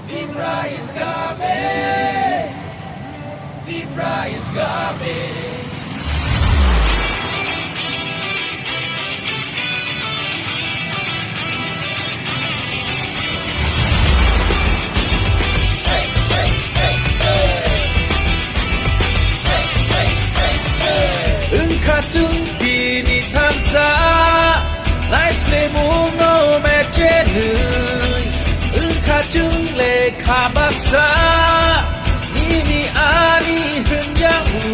Vibra is coming. Vibra is coming. Katun kini tamsa Naisle muno mejenui Katun le kabaksa Nini ani henyamu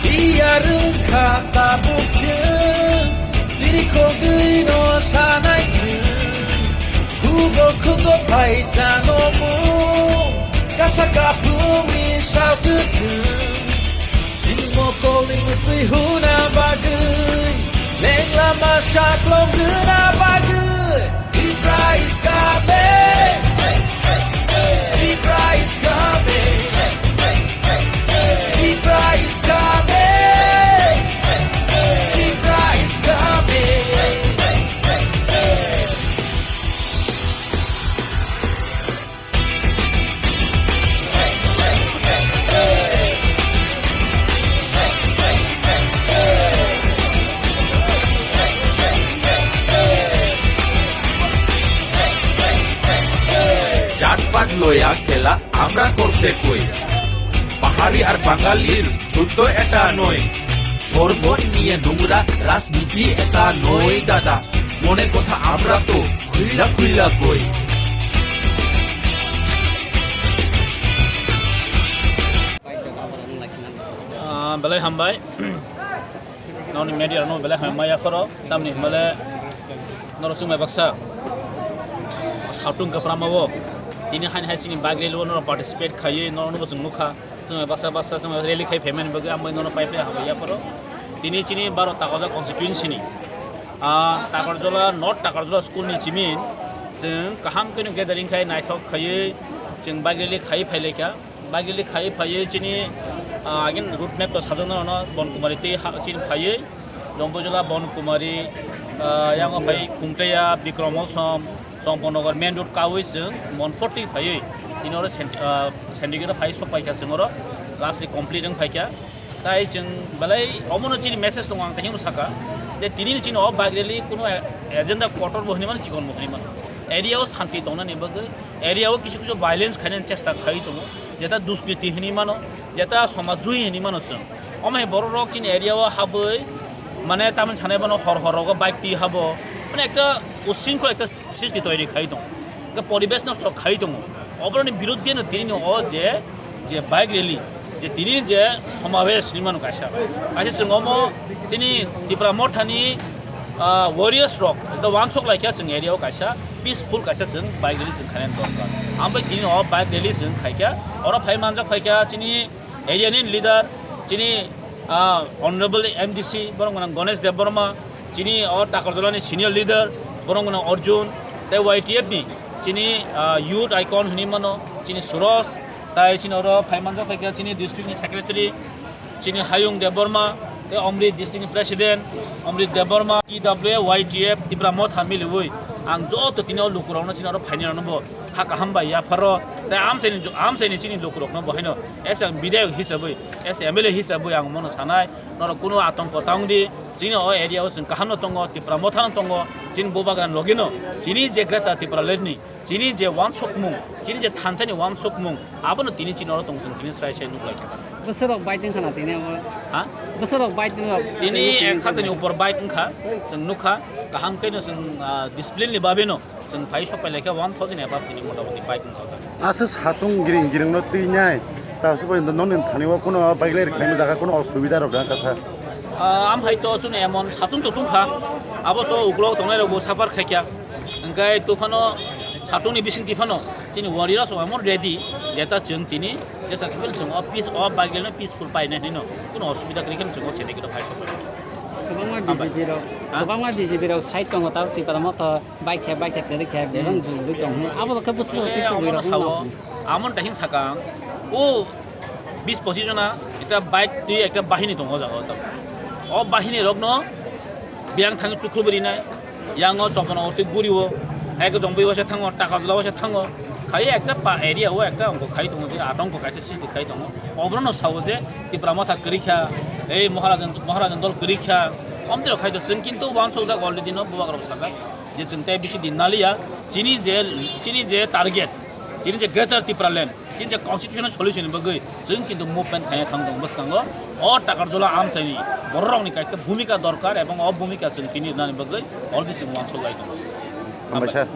Biarun kata bukjen Jiri kogui no sanai Kugo paisa no mu Kasaka bumi sao keteng Ilmu koling mutui huna bagai Leng lama syaklong gena bagai Vibra is coming Vibra is coming Vibra is coming Vibra is coming জাতপাত লয়া খেলা আমরা করতে কই পাহাড়ি আর বাঙালির যুদ্ধ এটা নয় ধর্ম নিয়ে নোংরা রাজনীতি এটা নয় দাদা মনের কথা আমরা তো খুইলা খুইলা কই belai hambai noni media no belai hambai akoro tamni male noro chungmai baksa sautung kapramawo ini han hai sini bagre lo noro participate khaye noro no chung mukha chungmai baksa chungmai rally khai payment bagi amai noro pai pai habaya poro ini chini 12 takoja constituency ni takarjola not takarjola school ni chimin जों kaham kene gathering khai naithok khaye जों bagre khai phaileka bagre khai phaye chini again route map to sajano no bonkumari te chin phaye jombojola bonkumari yang bai kumteya bikromol somponogar main road kawis mon 40 phaye inoro syndicate phai so paika jongoro lastly complete ang phaika tai jeng balai omono chini message dong ang tani saka de tini chini o bagreli kuno agenda quarter bohni man chikon bohni man area o shanti tongna ne bagai area o kisu kisu violence khanen chesta khai to যেটা দুষ্কৃতি হিনি মানো যেটা সমাজদ্রোহী হিনি মানো जों অমাই বড় rock চিন এরিয়াও হাবই মানে তামন ছানে বানো Har Har rock bike তি হাবো মানে একটা উশৃঙ্খল একটা সৃষ্টি তৈরি খাই দং একটা পরিবেশ নষ্ট খাই দং অবরণের বিরুদ্ধে তিনি ও যে যে বাইক র্যালি যে তিনি যে সমাবেশ নিমানো কাইসা কাইসা जों অমো যিনি Tripura মঠানি warriors rock the one sok like जों एरियाव काइसा peaceful काइसा जों बाइक रैली जों खानाय दरकार आमफ्राय दिनै अ बाइक रैली जों खायका अरा फाइ मानजा खायका चिनि एरियानि लिडार चिनि honorable MDC बरंगना गणेश देव बर्मा चिनि अ टाकरजलानि सिनियर लिडार बरंगना अर्जुन ते YTF नि चिनि youth icon हनि मानो चिनि सुरज ताइ चिनि अरा फाइ मानजा खायका चिनि डिस्ट्रिक्ट नि secretary Chini हायुं Dev Burma Omrit district president Omrit Deborma TW YTF Tripura Moth hamilui ang jo to tino lukurong chino final no bo haka hamba ya faro ta amseni chini lukurok no bo haino esa bidayok hisabai esa MLA hisabai ang mono sanai noro kuno atongko tangdi chini o area o sun kahano tongo Tripura Mothan tongo chin bobagan logino chini je grata Tripura ledni chini je one sokmung chini je thanchani one sokmung abono tini chino ro tongsun tini sai sai nuklai kata bosorok baiting khana tini ha bosorok baiting ini khasani upor bike ngkha जों नुखा kaham kaino जों discipline ni babeno जों phai shop paileka 1000 above tini motamoti bike ngkha asa satung giring giring no tuinai ta subai non thaniwa kono bike ler khaim jaga kono osubida rok da katha am haito chune emon satung totung kha abo to uklog tongnai rok bo safar khaikya engkai tufano satungni bising tifano chini warriors so amor ready jeta जों tini jesa kibel जों peace of bike ler peaceful paine nino kono osubida kriken जों chede kito phai shop Kubangma BJP rok side tong ta Tripura Moth bike kere khe belong julu tong abo ka buslo ti ko ro amon tahin sakang o 20-25 জনা একটা bike দিয়ে একটা বাহিনী দङ জায়গা ও বাহিনী রগ্ন বিয়াং Than চুক্রুবরি নাই ইয়াঙো চপন অতি গুরিও এক জম্বই বসে থাঙো টাকা জলা বসে থাঙো খাই একটা এরিয়াও একটা অঙ্ক খাই দङ যে আতঙ্ক খাইছে সৃষ্টি খাই দङ অব্রণ সাও যে ত্রিপুরা মাথা করিখা এই মহারাজন দল করিখা অমতেও খাইতো जों কিন্তু ওয়ান সৌজা অলরেডি ন বুবাগ্রব সাকা যে जों তাই বেশি দিন নালিয়া চিনি যে টার্গেট চিনি যে গ্রেটার ত্রিপুরা ল্যান্ড চিনি যে কনস্টিটিউশনাল সলিউশন বগৈ जों কিন্তু মুভমেন্ট খাই থাংদং বসকাঙ্গ ও টাকার জলা আম চাইনি বড় রংনি একটা ভূমিকা দরকার এবং অ ভূমিকা जों তিনি নানি বগৈ অলরেডি जों ওয়ান সৌজা হামবাই স্যার